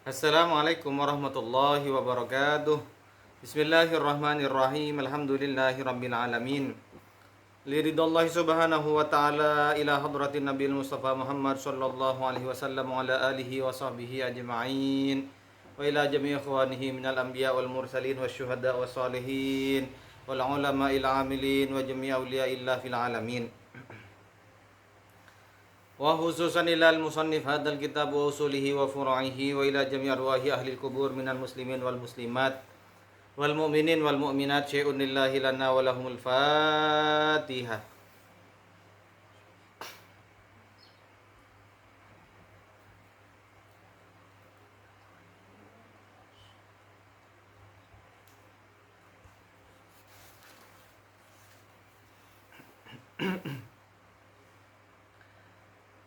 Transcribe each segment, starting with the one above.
Assalamualaikum warahmatullahi wabarakatuh. Bismillahirrahmanirrahim. Alhamdulillahi rabbil alamin. Liridallahi subhanahu wa ta'ala ila hadratin Nabil Mustafa Muhammad sallallahu alaihi wasallam wa ala alihi wa sahbihi ajma'in. Wa ila jami'i ikhwanihi minal anbiya wal mursalin wa syuhada wa salihin wal ulama ila amilin wa jami'i awliya illa fil alamin. Wa khususan ila al-musannif hadzal kitab wa usulihi wa furu'ihi wa ila jami' arwahi ahli al-qubur minal muslimin wal muslimat wal mu'minin wal mu'minat syai'un lillahi lana wa lahumul fatihah.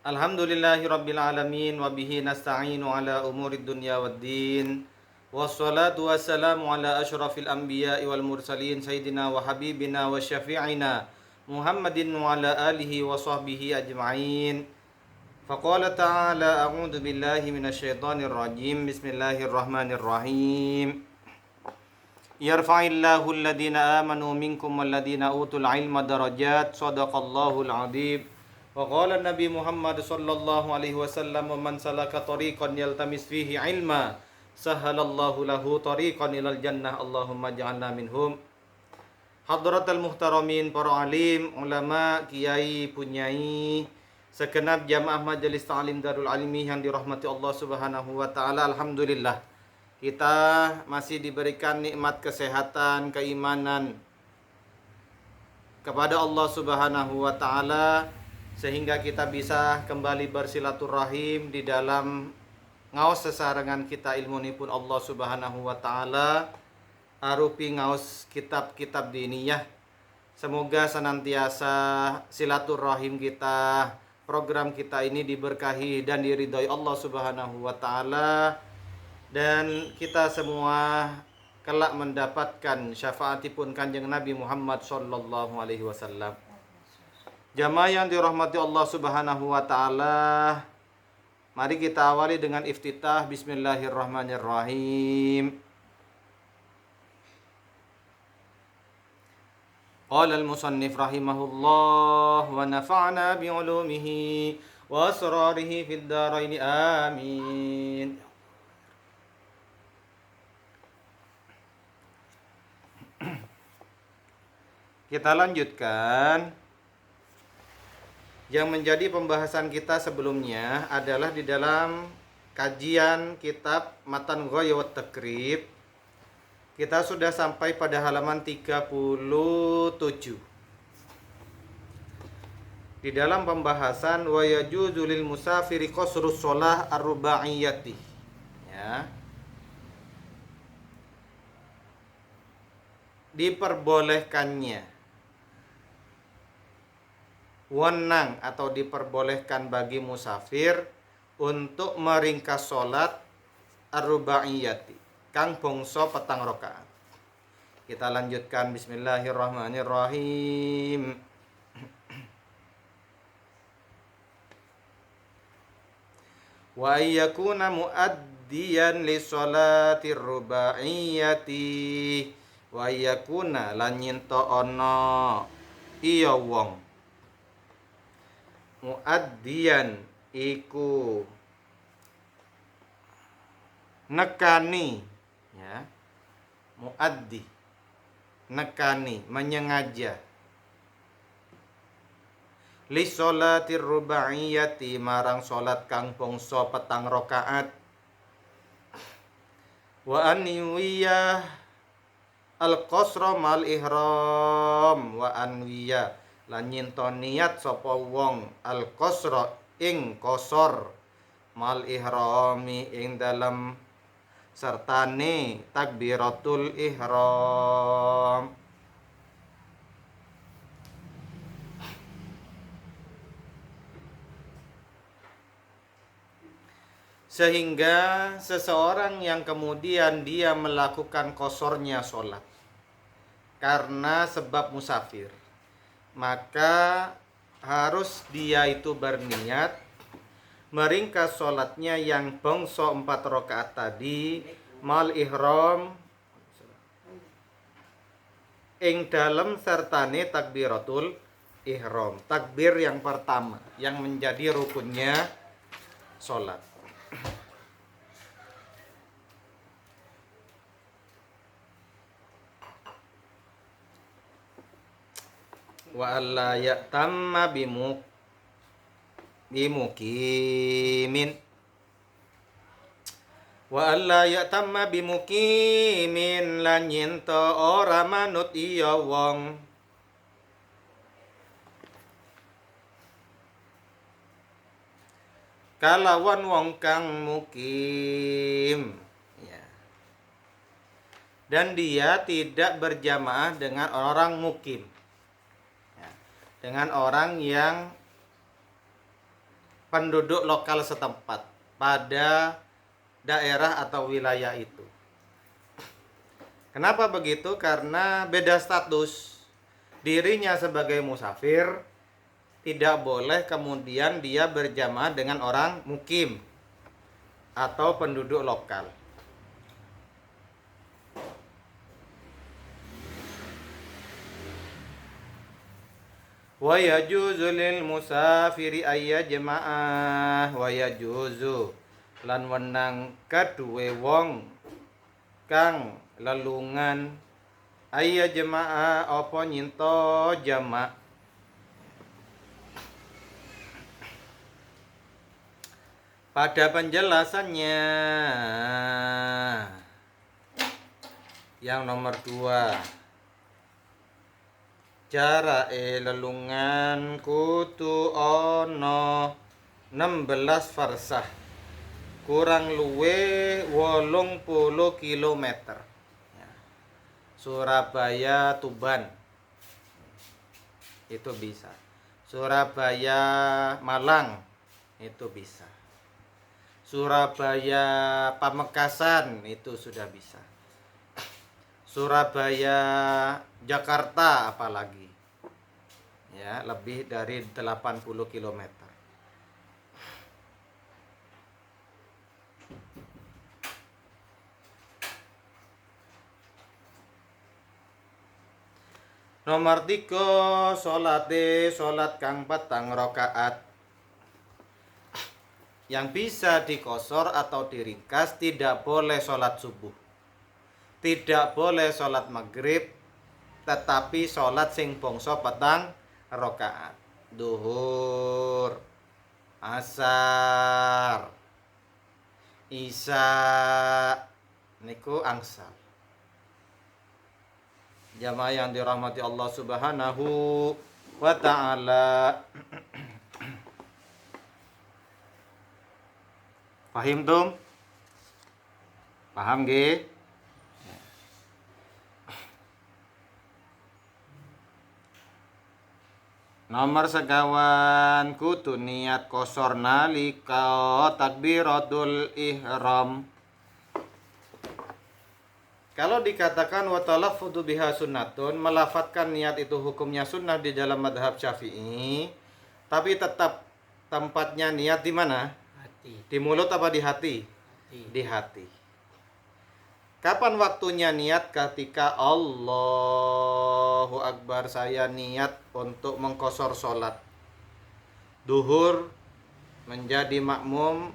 Alhamdulillahi rabbil alamin wa bihi nasta'inu ala umurid dunya waddin. Wassalatu wassalamu ala asyrafil anbiya'i wal mursalin sayyidina wa habibina wa syafi'ina Muhammadin wa ala alihi wa sahbihi ajma'in. Faqala ta'ala a'udzu billahi minasyaitonir rajim. Bismillahirrahmanirrahim. Yarfa'illahu alladhina amanu minkum walladhina utul ilma darajat. Shadaqallahul 'adzim. Wa qala Nabi Muhammad sallallahu alaihi wasallam man salaka tariqan yaltamis fihi ilma sahalallahu lahu tariqan ilal jannah. Allahumma ja'alna minhum. Hadratal muhtaramin, para alim, ulama, kiai, punyai, segenap jamaah majelis ta'lim Darul Alimi yang dirahmati Allah Subhanahu wa taala. Alhamdulillah, kita masih diberikan nikmat kesehatan, keimanan kepada Allah Subhanahu wa taala, sehingga kita bisa kembali bersilaturahim di dalam ngaos sesarengan kita ilmunipun Allah Subhanahu wa taala arupi ngaos kitab-kitab diniyah. Semoga senantiasa silaturahim kita, program kita ini diberkahi dan diridhoi Allah Subhanahu wa taala, dan kita semua kelak mendapatkan syafaatipun Kanjeng Nabi Muhammad sallallahu alaihi wasallam. Jamaah yang dirahmati Allah Subhanahu wa taala, mari kita awali dengan iftitah. Bismillahirrahmanirrahim. Qala al-musannif rahimahullah wa nafa'na bi 'ulumihi wa asrarihi fid dharain amin. Kita lanjutkan. Yang menjadi pembahasan kita sebelumnya adalah di dalam kajian kitab Matan Ghaya wa Takrib. Kita sudah sampai pada halaman 37. Di dalam pembahasan wa yajuzu lil musafiri qasrus shalah ar-rubaiyati. Ya. Diperbolehkannya, wenang atau diperbolehkan bagi musafir untuk meringkas sholat ar-rubaiyati kang bangsa petang rakaat. Kita lanjutkan. Bismillahirrahmanirrahim. Wa ayyakuna muaddiyan li sholati rubaiyati wa ayyakuna lan nyento ana iya wong muaddiyan iku nekani, ya, muaddi nekani, menyengaja, li sholatir rubaiyati marang salat kang bangsa petang rakaat, wa anwiyah al-qasra mal ihram wa anwiyah lan nyinto niat sapa wong al-qasra ing qasar mal ihrami ing dalam sertane takbiratul ihram. Sehingga seseorang yang kemudian dia melakukan qasornya sholat karena sebab musafir, maka harus dia itu berniat meringkas sholatnya yang bangsa 4 rakaat tadi mal ihram ing dalem sertane takbiratul ihram, takbir yang pertama yang menjadi rukunnya sholat. Wa alla ya'tamma bimukimin wa alla ya'tamma bimukimin lan yen to ora manut iya wong kalawan wong kang mukim, ya. Dan dia tidak berjamaah dengan orang mukim, ya. Dengan orang yang penduduk lokal setempat pada daerah atau wilayah itu. Kenapa begitu? Karena beda status. Dirinya sebagai musafir tidak boleh kemudian dia berjamaah dengan orang mukim atau penduduk lokal. Wa yajuzu lil musafiri ayyajma'ah wa yajuzu lan wenang kaduwe wong kang lelungan ayyajma'a apa nyinto jama'. Pada penjelasannya yang nomor 2, cara lelungan kutu ono 16 farsah kurang luwe 80 kilometer, ya. Surabaya Tuban itu bisa, Surabaya Malang itu bisa, Surabaya Pamekasan itu sudah bisa, Surabaya Jakarta apalagi, ya, lebih dari 80 km. Nomor 3, salat kang petang rakaat yang bisa dikosor atau diringkas. Tidak boleh salat subuh, tidak boleh salat maghrib, tetapi salat sing bangsa petang rakaat, duhur, asar, isya niku angsal. Jamaah yang dirahmati Allah Subhanahu wa ta'ala. Paham tum? Paham nggih? Nomor sekawan kudu niat kosor nalika takbiratul ihram. Kalau dikatakan wa talaffudu biha sunnatun, melafatkan niat itu hukumnya sunnah di dalam madhab Syafi'i, tapi tetap tempatnya niat di mana? Hati. Di mulut apa di hati? Di hati. Kapan waktunya niat? Ketika Allahu Akbar, saya niat untuk mengkosor sholat duhur menjadi makmum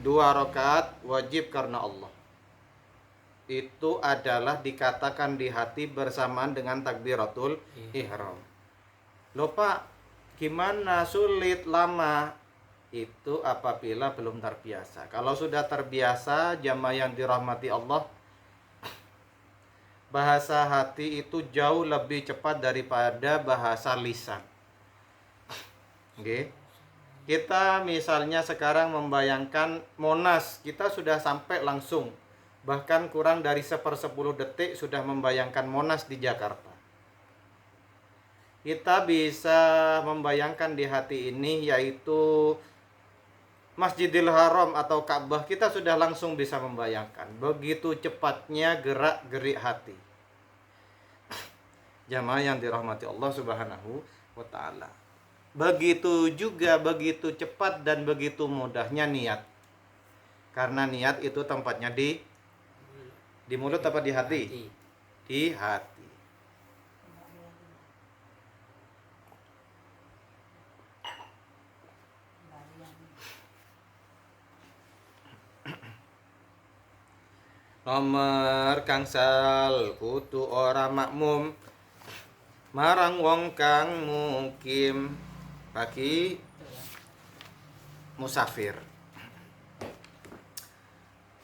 2 rakaat wajib karena Allah. Itu adalah dikatakan di hati bersamaan dengan takbiratul ihram. Loh Pak, gimana sulit lama? Itu apabila belum terbiasa. Kalau sudah terbiasa, jamaah yang dirahmati Allah, bahasa hati itu jauh lebih cepat daripada bahasa lisan. Oke. Kita misalnya sekarang membayangkan Monas, kita sudah sampai langsung. Bahkan kurang dari 1/10 detik sudah membayangkan Monas di Jakarta. Kita bisa membayangkan di hati ini yaitu Masjidil Haram atau Ka'bah, kita sudah langsung bisa membayangkan. Begitu cepatnya gerak-gerik hati. Jamaah yang dirahmati Allah Subhanahu wa ta'ala. Begitu juga, begitu cepat dan begitu mudahnya niat. Karena niat itu tempatnya di mulut apa di hati? Di hati. Nomor kangsal kutu ora makmum marang wong kang mukim bagi musafir.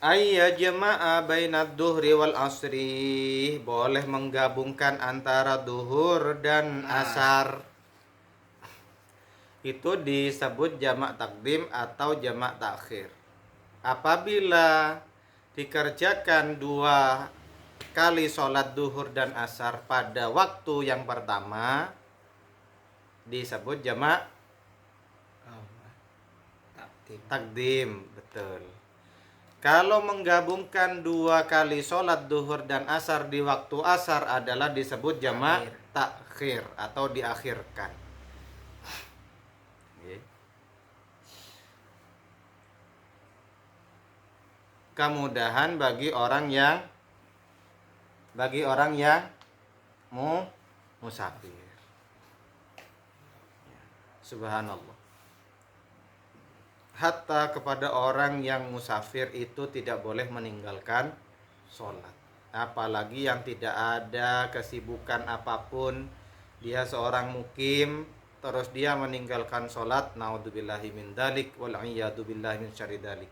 Ayya jama'a bainad duhri wal asri, boleh menggabungkan antara duhur dan asar. Itu disebut jamak takdim atau jamak takhir. Apabila dikerjakan 2 kali sholat duhur dan asar pada waktu yang pertama, disebut jamak takdim. Betul. Kalau menggabungkan 2 kali sholat duhur dan asar di waktu asar adalah disebut jamak takhir atau diakhirkan. Kemudahan bagi orang yang musafir. Subhanallah. Hatta kepada orang yang musafir itu tidak boleh meninggalkan sholat. Apalagi yang tidak ada kesibukan apapun, dia seorang mukim, terus dia meninggalkan sholat, naudzubillahi min dalik, wal'iyyadubillahi min syarri dalik.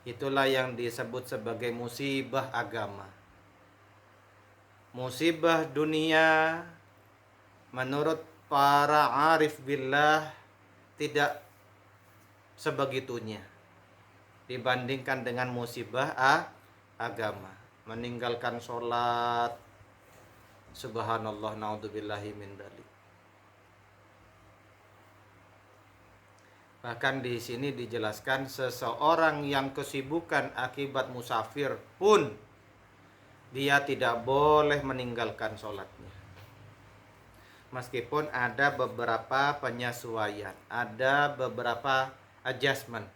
Itulah yang disebut sebagai musibah agama. Musibah dunia menurut para arif billah tidak sebegitunya dibandingkan dengan musibah agama. Meninggalkan sholat, subhanallah, naudzubillahi min dzalik. Bahkan di sini dijelaskan seseorang yang kesibukan akibat musafir pun dia tidak boleh meninggalkan sholatnya. Meskipun ada beberapa penyesuaian, ada beberapa adjustment,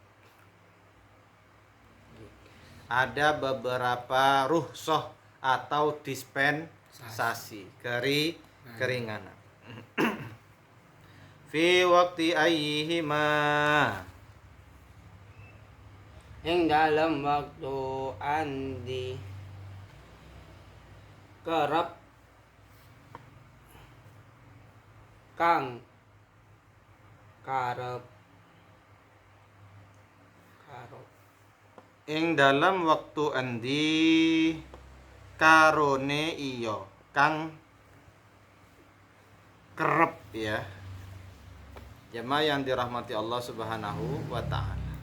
ada beberapa rukhsah atau dispensasi, keringanan. Fi waqti ayyihima, ing dalam waktu andi kerep kang karep ing dalam waktu endi karone iyo kang kerep, ya, jamaah yang dirahmati Allah Subhanahu wa ta'ala.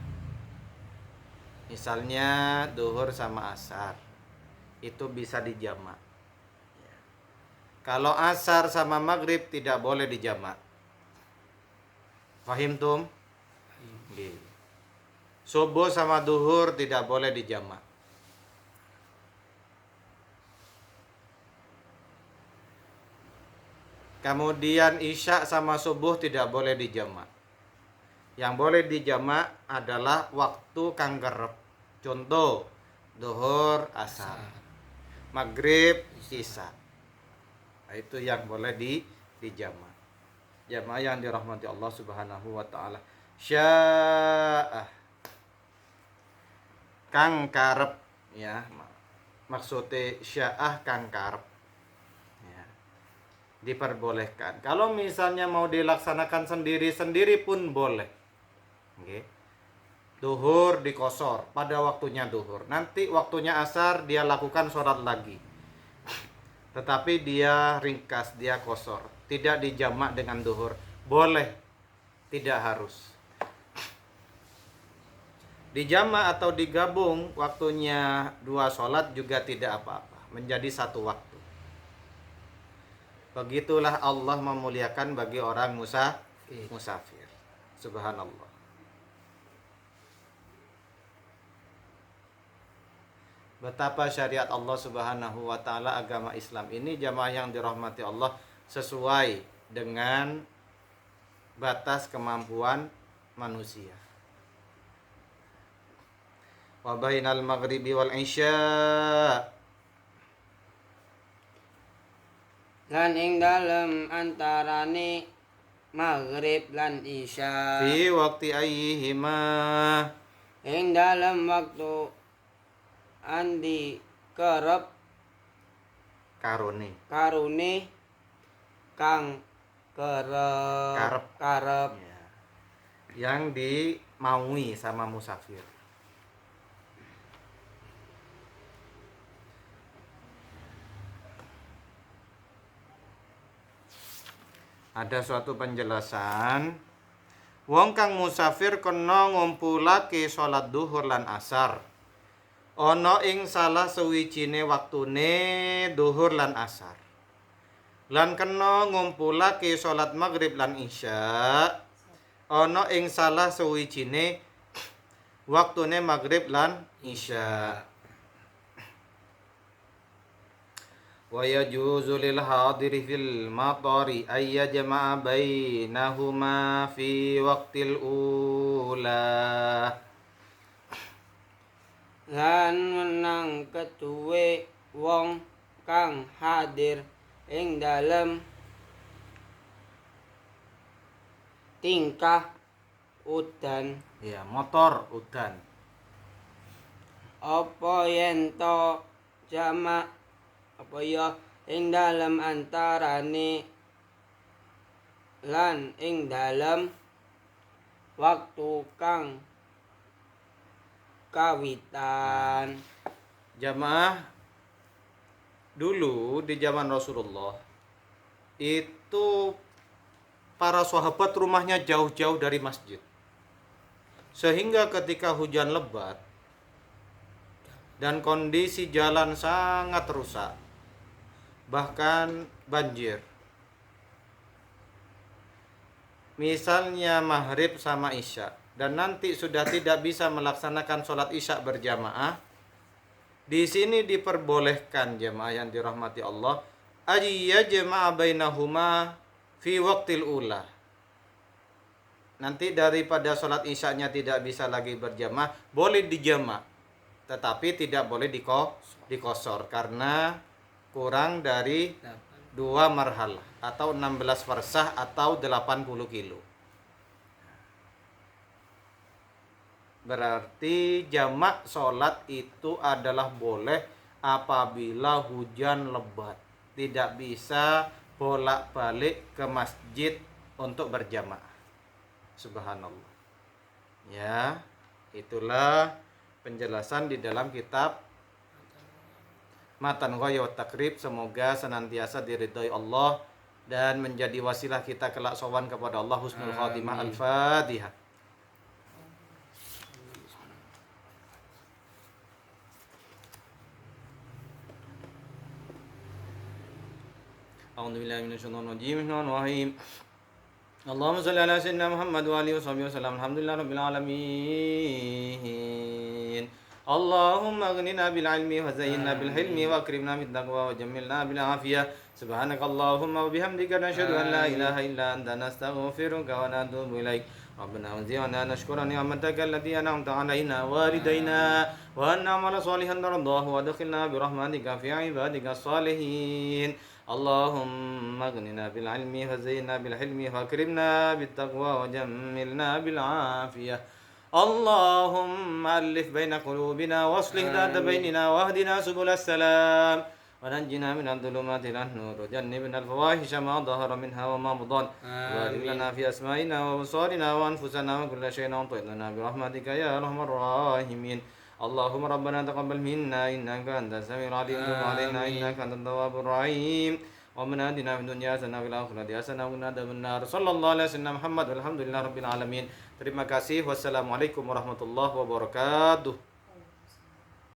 Misalnya duhur sama asar itu bisa dijamak. Kalau asar sama maghrib tidak boleh dijamak. Fahim tum? Subuh sama duhur tidak boleh dijamak. Kemudian isya sama subuh tidak boleh dijamak. Yang boleh dijamak adalah waktu kang kerep. Contoh, duhur, asar, maghrib, isya. Nah, itu yang boleh dijamak. Jamaah yang dirahmati Allah Subhanahu wa ta'ala. Sya'ah kang karep, ya, maksudnya sya'ah kang karep, ya, diperbolehkan. Kalau misalnya mau dilaksanakan sendiri-sendiri pun boleh. Okay. Duhur dikosor pada waktunya duhur, nanti waktunya asar dia lakukan sholat lagi, tetapi dia ringkas, dia kosor, tidak dijamak dengan duhur, boleh, tidak harus. Dijamak atau digabung waktunya 2 sholat juga tidak apa-apa, menjadi satu waktu. Begitulah Allah memuliakan bagi orang musafir. Subhanallah. Betapa syariat Allah Subhanahu wa ta'ala, agama Islam ini, jamaah yang dirahmati Allah, sesuai dengan batas kemampuan manusia. Wa bainal maghribi wal isya, lan ing dalem antarane maghrib lan isya fi waqti ayyihima, ing dalem waktu andi kerep karune kang Karep. karep ya, yang dimaui sama musafir. Ada suatu penjelasan, wong kang musafir kena ngumpulake salat duhur lan asar ana ing salah suwijine waktune duhur lan asar, lan kena ngumpulake salat maghrib lan isya ana ing salah suwijine waktune maghrib lan isya. Wa yajuzu lil hadiri fil matari ay yajma'a bainahuma fi waqtil ula. lan menang ketuwe wong kang hadir ing dalem tingkah udan Ya, motor udan. apa yen to jamak apa ya ing dalem antarane lan ing dalem waktu kang kawitan. Jamaah dulu di zaman Rasulullah itu para sahabat rumahnya jauh-jauh dari masjid. Sehingga ketika hujan lebat dan kondisi jalan sangat rusak, bahkan banjir, misalnya maghrib sama isya, dan nanti sudah tidak bisa melaksanakan sholat isya berjamaah, di sini diperbolehkan jamaah yang dirahmati Allah, ayyajma'a bainahuma fi waqtil ula. Nanti daripada sholat isyanya tidak bisa lagi berjamaah, boleh dijamaah, tetapi tidak boleh dikosor karena kurang dari 2 marhalah atau 16 farsah atau 80 kilo. Berarti jamak sholat itu adalah boleh apabila hujan lebat. Tidak bisa bolak-balik ke masjid untuk berjamaah. Subhanallah. Ya, itulah penjelasan di dalam kitab Matan Ghaya wa Takrib. Semoga senantiasa diridhai Allah dan menjadi wasilah kita kelak sowan kepada Allah husnul khatimah. Al-Fatihah. A'udzu billahi minasyaitonir rajim. Bismillahirrahmanirrahim. Allahumma shalli ala sayyidina Muhammad wa alihi washabihi wasallam. Alhamdulillahi rabbil alamin. Allahumma aghnina bil ilmi wa zayyinna bil hilmi wa akrimna bit taqwa wa jammilna bil afiyah. Subhanakallahumma wa bihamdika nashhadu an la ilaha illa anta nastaghfiruka wa natubu ilaik. ربنا وزعنا نشكر نعمتك التي أنعمت علينا والدينا وأن نعمل صالحا ترضاه وادخلنا برحمتك في عبادك الصالحين. اللهم اغننا بالعلم وزينا بالحلم واكرمنا بالتقوى وجملنا بالعافية. اللهم ألف بين قلوبنا واصلح ذات بيننا واهدنا سبل السلام ونجنا من الظلمات إلى النور وجنبنا الفواحش ما ظهر منها وما بطن وبارك لنا في أسمائنا وأبصارنا وأنفسنا وكل شيء أعطيتنا برحمتك يا أرحم الراحمين. اللهم ربنا تقبل منا إنك أنت السميع العليم وتب علينا إنك أنت التواب الرحيم. ربنا آتنا في الدنيا حسنة وفي الآخرة حسنة وقنا عذاب النار. صلى الله على سيدنا محمد والحمد لله رب العالمين. Terima kasih. Wassalamualaikum warahmatullahi wabarakatuh.